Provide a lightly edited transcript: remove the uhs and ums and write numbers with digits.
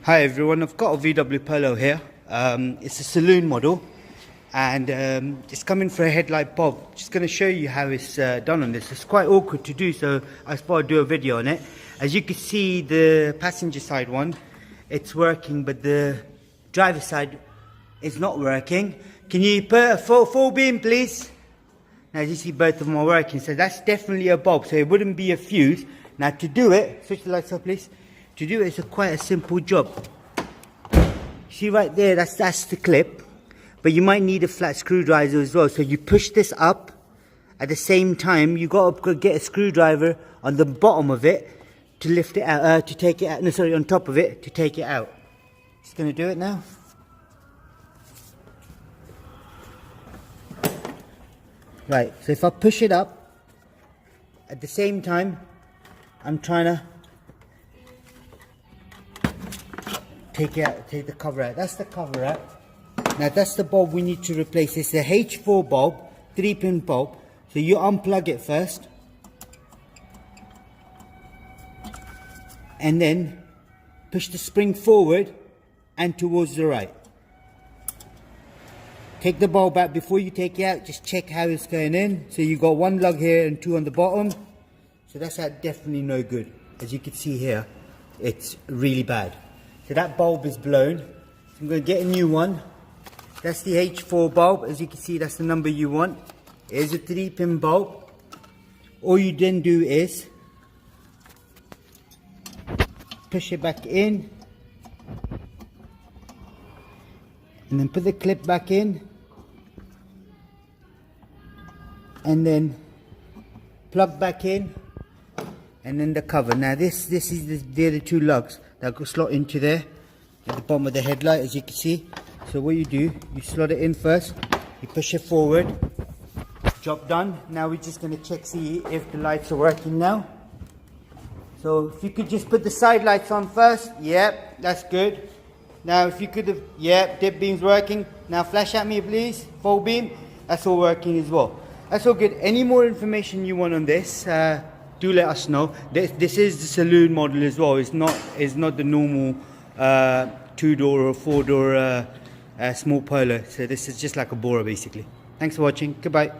Hi everyone, I've got a VW Polo here. It's a saloon model and it's coming for a headlight bulb. Just going to show you how it's done on this. It's quite awkward to do, so I thought I'd do a video on it. As you can see, the passenger side one, it's working, but the driver side is not working. Can you put a full beam, please? Now as you see, both of them are working, so that's definitely a bulb, so it wouldn't be a fuse. Now to do it, switch the lights up please. To do it, it's quite a simple job. See right there, that's the clip. But you might need a flat screwdriver as well. So you push this up. At the same time, you got to get a screwdriver on the bottom of it to lift it out, to take it out. No, sorry, on top of it to take it out. Just going to do it now. Right, so if I push it up, at the same time, I'm trying to take it out, take the cover out. That's the cover out. Now that's the bulb we need to replace. It's a H4 bulb, 3-pin bulb. So you unplug it first. And then push the spring forward and towards the right. Take the bulb out. Before you take it out, just check how it's going in. So you got one lug here and two on the bottom. So that's definitely no good. As you can see here, it's really bad. So that bulb is blown. So I'm going to get a new one. That's the H4 bulb. As you can see, that's the number you want. It is a 3-pin bulb. All you then do is push it back in. And then put the clip back in. And then plug back in. And then the cover. Now they're the two lugs that go slot into there at the bottom of the headlight, as you can see. So what you do, you slot it in first, you push it forward, job done. Now we're just going to check, see if the lights are working now. So if you could just put the side lights on first. Yep, that's good. Now if you could have, yep, dip beam's working. Now flash at me please, full beam. That's all working as well. That's all good. Any more information you want on this, do let us know. This is the saloon model as well. It's not the normal 2-door or 4-door small Polo. So this is just like a Bora basically. Thanks for watching. Goodbye.